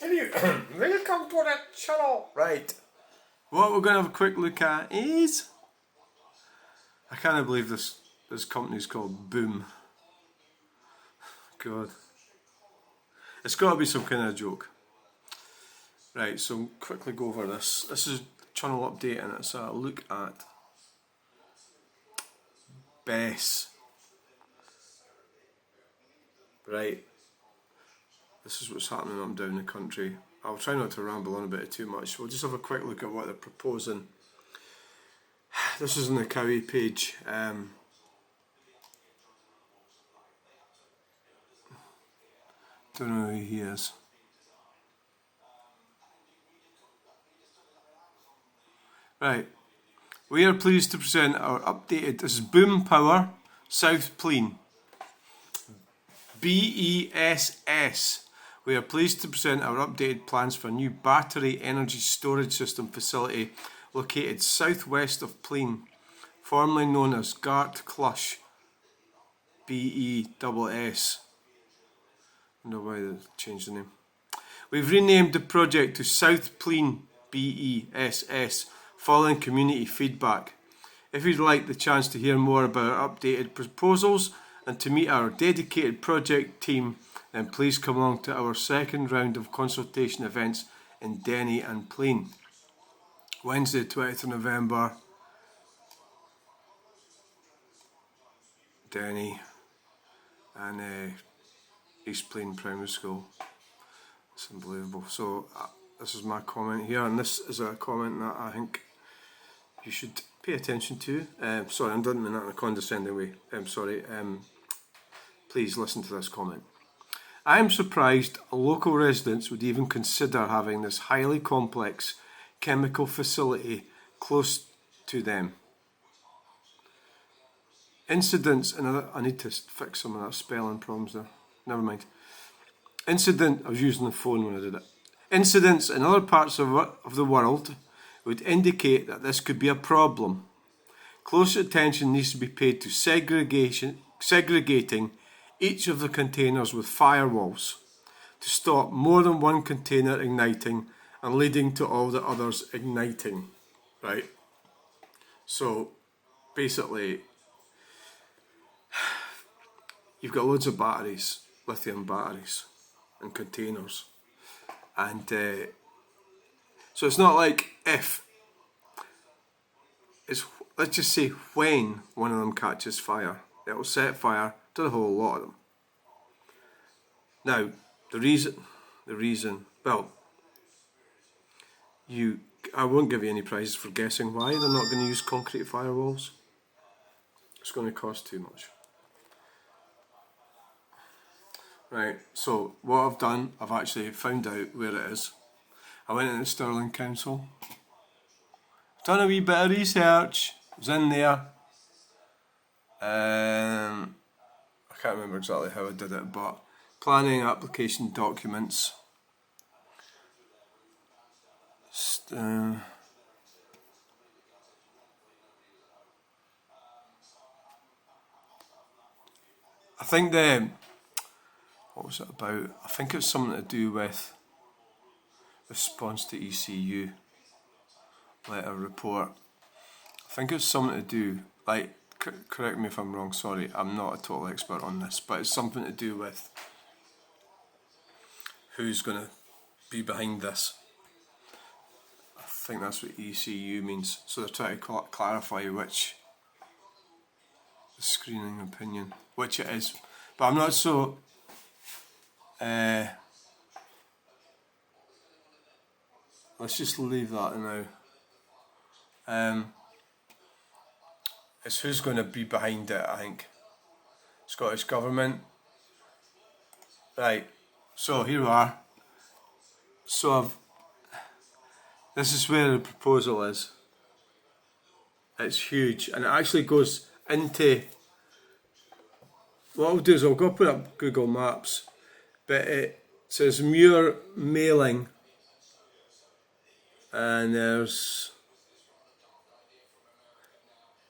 Welcome to the channel. Right. What we're going to have a quick look at is... I can't believe this company's called Boom. God. It's got to be some kind of joke. Right, so quickly go over this. This is channel update and it's a look at BESS. Right. This is what's happening up down the country. I'll try not to ramble on a bit too much. We'll just have a quick look at what they're proposing. This is on the Cowie page. Don't know who he is. Right. We are pleased to present our updated, this is Boom Power, South Plean. BESS. We are pleased to present our updated plans for a new battery energy storage system facility located southwest of Plean, formerly known as Gart Clush, BESS. I don't know why they changed the name. We've renamed the project to South Plean BESS following community feedback. If you'd like the chance to hear more about our updated proposals and to meet our dedicated project team, then please come along to our second round of consultation events in Denny and Plean. Wednesday 20th of November, Denny and East Plean Primary School. It's unbelievable. So this is my comment here, and this is a comment that I think you should pay attention to. Sorry, I didn't mean that in a condescending way. Please listen to this comment. I am surprised local residents would even consider having this highly complex chemical facility close to them. Incidents, and I need to fix some of that spelling problems there. Never mind. I was using the phone when I did it. Incidents in other parts of the world would indicate that this could be a problem. Close attention needs to be paid to segregating each of the containers with firewalls to stop more than one container igniting and leading to all the others igniting. Right? So basically, you've got loads of batteries, lithium batteries, and containers, and so it's not like if, it's, let's just say when one of them catches fire, it will set fire to the whole lot of them. Now, the reason, well, I won't give you any prizes for guessing why they're not going to use concrete firewalls. It's going to cost too much. Right, so what I've done, I've actually found out where it is. I went into Stirling Council, done a wee bit of research, I was in there. I can't remember exactly how I did it, but planning application documents. I think what was it about? I think it's something to do with response to ECU letter report. I think it's something to do, like, correct me if I'm wrong, sorry, I'm not a total expert on this, but it's something to do with who's going to be behind this. I think that's what ECU means. So they're trying to clarify which the screening opinion, which it is. But I'm not so... let's just leave that now. It's who's going to be behind it, I think. Scottish Government. Right, so here we are. So this is where the proposal is. It's huge, and it actually goes into... What I'll do is I'll go put up Google Maps, but it says Muir Mailing, and there's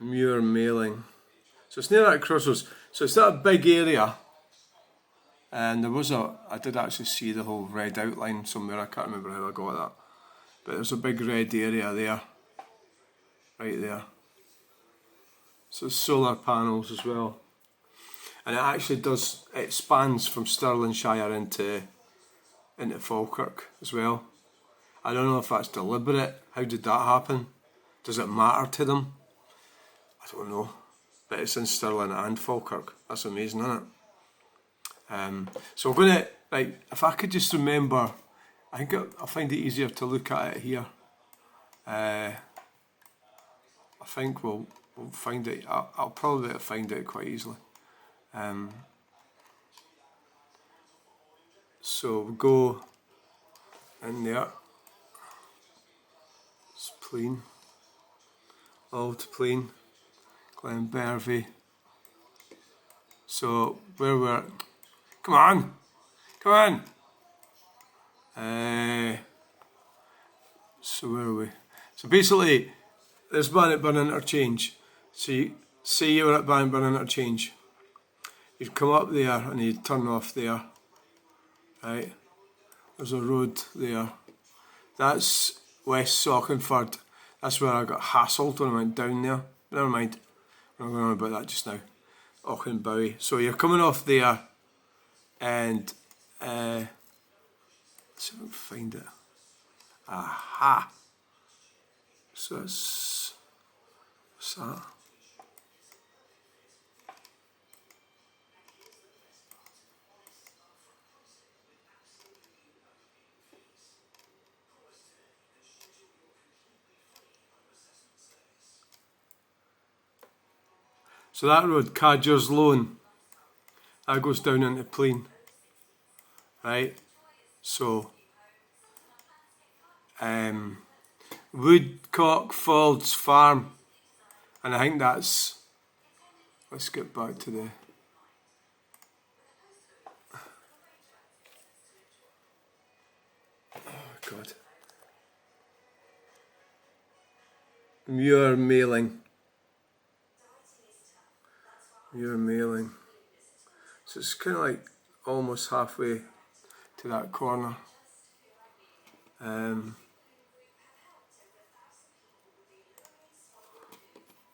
Muir Mailing. So it's near that crossroads. So it's that big area And there was I did actually see the whole red outline somewhere. I can't remember how I got that. But there's a big red area there. Right there. So solar panels as well. And it actually it spans from Stirlingshire into Falkirk as well. I don't know if that's deliberate. How did that happen? Does it matter to them? I don't know. But it's in Stirling and Falkirk. That's amazing, isn't it? So we're going to, like, if I could just remember, I think I'll find it easier to look at it here. I think we'll find it, I'll probably find it quite easily. So we'll go in there. It's Plean. Old Plean. Glenbervie. So where we're, come on, so where are we? So basically, there's Bannockburn interchange. So you say you were at Bannockburn interchange, you'd come up there and you'd turn off there, right? There's a road there. That's West Saukenford. That's where I got hassled when I went down there. Never mind, we're not going on about that just now. Auchenbowie. So you're coming off there, and let's see if I can find it. Aha! So what's that? So that road, Cadger's Lone, that goes down into Plean, right? So, Woodcock Falls Farm, and I think that's, let's get back to the, oh God, Muir Mailing. So it's kind of like almost halfway to that corner.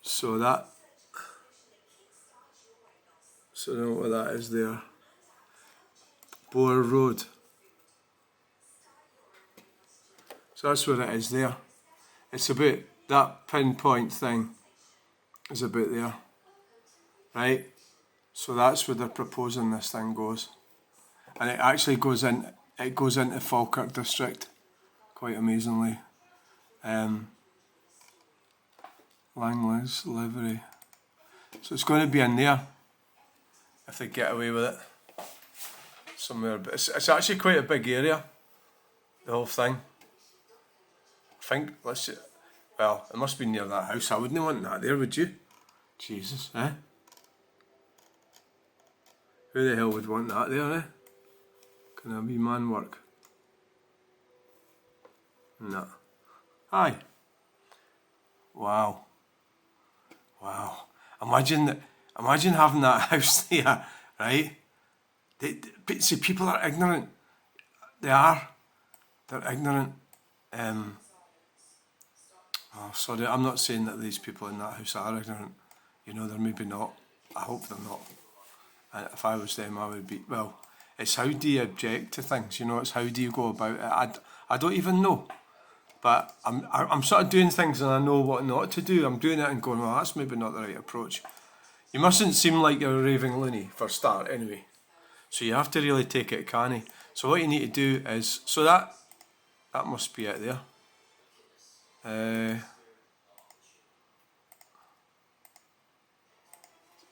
So that, so I don't know what that is there. Boar Road. So that's where it is there. It's about, that pinpoint thing is about there. Right? So that's where they're proposing this thing goes. And it actually goes into Falkirk district, quite amazingly. Langley's livery. So it's going to be in there, if they get away with it. Somewhere, but it's actually quite a big area, the whole thing. I think, let's see, well, it must be near that house. I wouldn't want that there, would you? Jesus, eh? Who the hell would want that there, eh? Can that be man work? No. Aye. Wow. Imagine having that house there, right? But see, people are ignorant. They're ignorant. Oh, sorry, I'm not saying that these people in that house are ignorant. You know, they're maybe not. I hope they're not. And if I was them, I would be, well, it's how do you object to things, you know, it's how do you go about it. I don't even know. But I'm sort of doing things and I know what not to do. I'm doing it and going, well, that's maybe not the right approach. You mustn't seem like you're a raving loony, for a start, anyway. So you have to really take it canny. So what you need to do is, so that must be it there.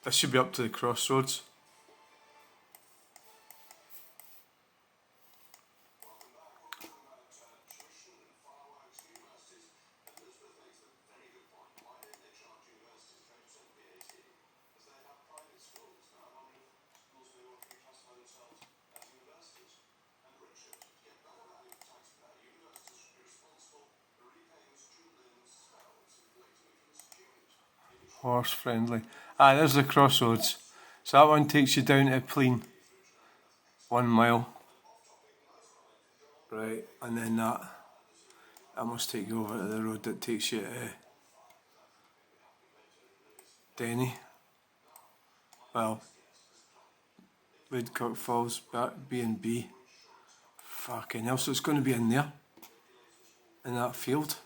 This should be up to the crossroads. Horse friendly. There's the crossroads. So that one takes you down to Plean. 1 mile. Right, and then that must take you over to the road that takes you to Denny. Well, Woodcock Falls, B&B. Fucking hell, so it's going to be in there, in that field.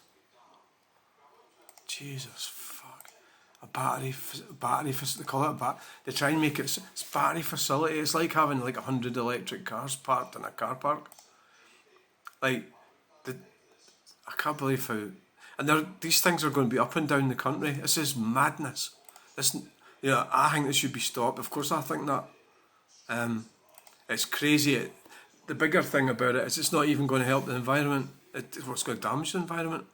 Jesus, fuck. A battery, they call it a battery. They try and make it, it's battery facility. It's like having like 100 electric cars parked in a car park. Like, I can't believe how, and these things are going to be up and down the country. This is madness. This, I think this should be stopped. Of course, I think that. It's crazy. The bigger thing about it is it's not even going to help the environment. It's going to damage the environment.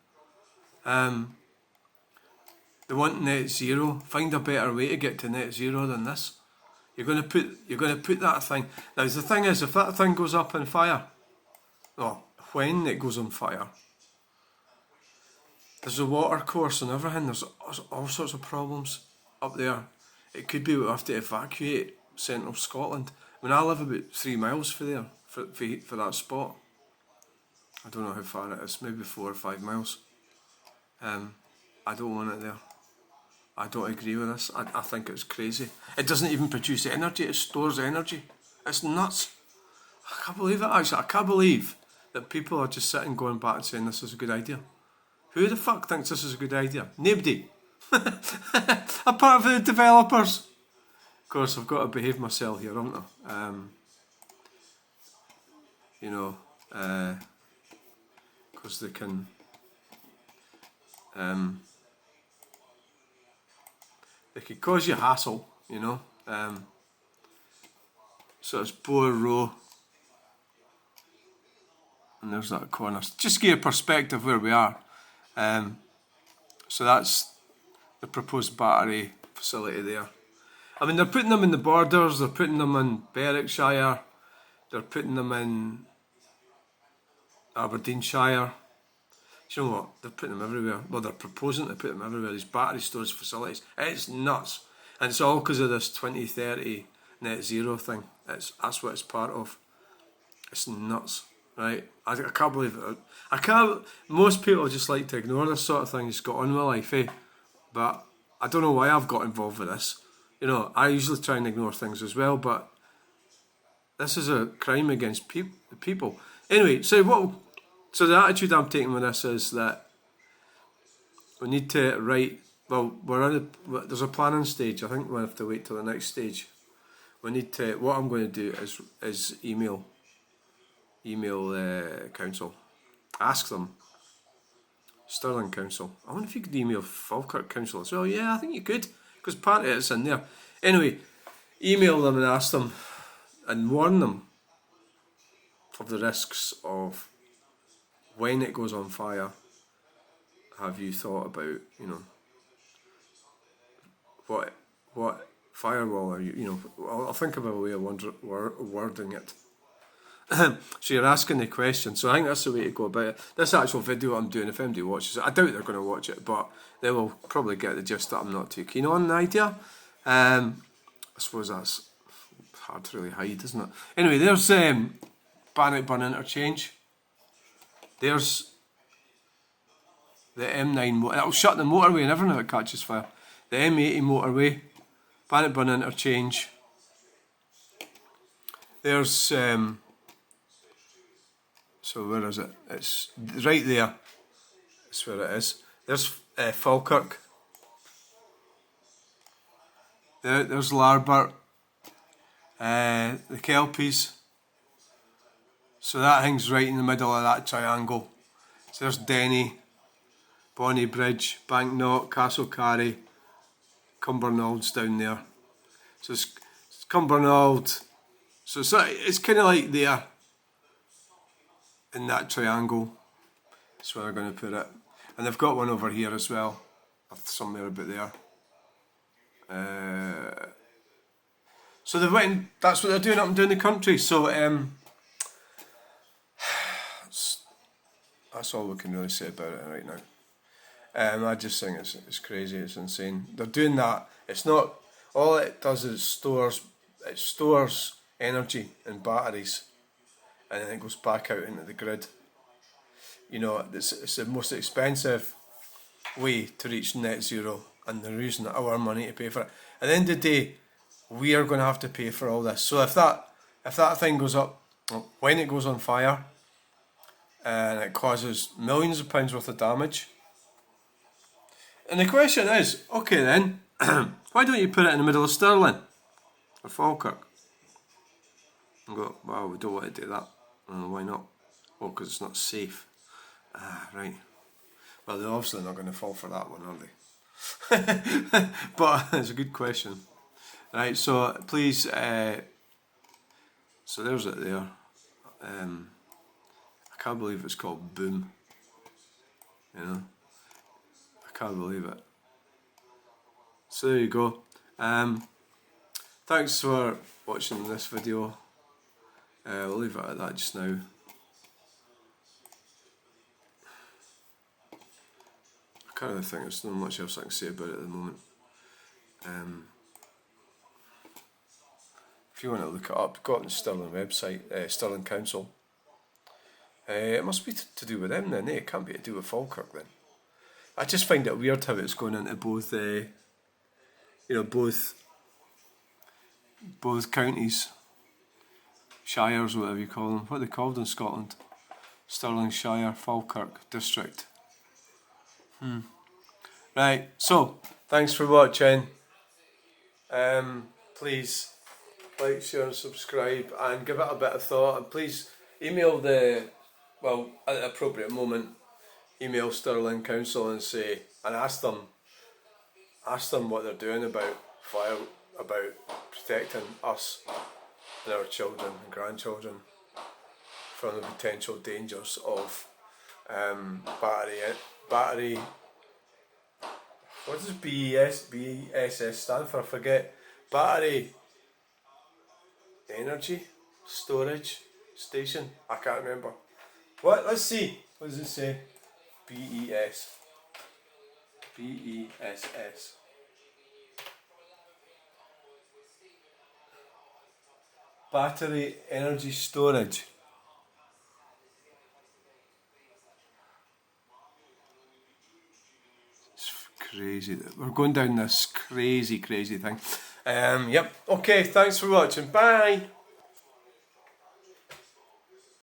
They want net zero. Find a better way to get to net zero than this. You're going to put that thing. Now the thing is, if that thing goes up on fire, when it goes on fire, there's a water course and everything. There's all sorts of problems up there. It could be we have to evacuate central Scotland. I mean, I live about 3 miles for there, for that spot. I don't know how far it is, maybe 4 or 5 miles. I don't want it there. I don't agree with this. I think it's crazy. It doesn't even produce energy, it stores energy. It's nuts. I can't believe it, actually. I can't believe that people are just sitting going back and saying this is a good idea. Who the fuck thinks this is a good idea? Nobody. Apart from the developers. Of course, I've got to behave myself here, haven't I? Because they can... they could cause you hassle, so it's Boer Row. And there's that corner. Just to give you a perspective where we are. So that's the proposed battery facility there. I mean, they're putting them in the Borders, they're putting them in Berwickshire, they're putting them in Aberdeenshire. Do you know what? They're putting them everywhere. Well, they're proposing to put them everywhere, these battery storage facilities. It's nuts. And it's all because of this 2030 net zero thing. That's what it's part of. It's nuts, right? I can't believe it. Most people just like to ignore this sort of thing, just got on with life, eh? But I don't know why I've got involved with this. I usually try and ignore things as well, but this is a crime against people. Anyway, so the attitude I'm taking with this is that we need to write. Well, there's a planning stage. I think we'll have to wait till the next stage. We need to. What I'm going to do is email council, ask them. Stirling Council. I wonder if you could email Falkirk Council as well. Yeah, I think you could, because part of it's in there. Anyway, email them and ask them and warn them of the risks of when it goes on fire. Have you thought about, what firewall are you, I'll think of a way of wording it. So you're asking the question. So I think that's the way to go about it. This actual video I'm doing, if anybody watches it, I doubt they're going to watch it, but they will probably get the gist that I'm not too keen on the idea. I suppose that's hard to really hide, isn't it? Anyway, there's Bannockburn Interchange. There's the M9 it'll shut the motorway and everything if it catches fire. The M80 motorway, Bannockburn Interchange. There's so where is it? It's right there. That's where it is. There's Falkirk. There's Larbert. The Kelpies. So that thing's right in the middle of that triangle. So there's Denny, Bonnybridge, Banknock, Castlecarry, Cumbernaulds down there. So it's Cumbernauld. So it's kind of like there. In that triangle, that's where they're going to put it. And they've got one over here as well, somewhere about there. So they've went. That's what they're doing up and down the country. So that's all we can really say about it right now. I just think it's crazy. It's insane. They're doing that. It's not. All it does is it stores energy in batteries, and then it goes back out into the grid. You know, it's the most expensive way to reach net zero, and they're using our money to pay for it. At the end of the day, we are going to have to pay for all this. So if that thing goes up, when it goes on fire, and it causes millions of pounds worth of damage, and the question is, okay then, why don't you put it in the middle of Stirling or Falkirk? And go, well, we don't want to do that. Why not? Well, because it's not safe. Ah, right. Well, they're obviously not going to fall for that one, are they? But it's a good question. Right, so please, so there's it there. I can't believe it's called Boom. You know, I can't believe it. So there you go. Thanks for watching this video. We'll leave it at that just now. I can't really think there's not much else I can say about it at the moment. If you want to look it up, go on the Stirling website, Stirling Council. It must be to do with them then, It can't be to do with Falkirk then. I just find it weird how it's going into both, both counties, shires, whatever you call them. What are they called in Scotland? Stirling Shire, Falkirk District. Right, so thanks for watching. Please like, share and subscribe and give it a bit of thought, and please email at the appropriate moment, email Stirling Council and ask them what they're doing about protecting us and our children and grandchildren from the potential dangers of battery. What does BESS stand for? I forget. Battery energy storage station. I can't remember. What? Let's see. What does it say? BESS. Battery energy storage. It's crazy. We're going down this crazy thing. Yep. Okay, thanks for watching. Bye.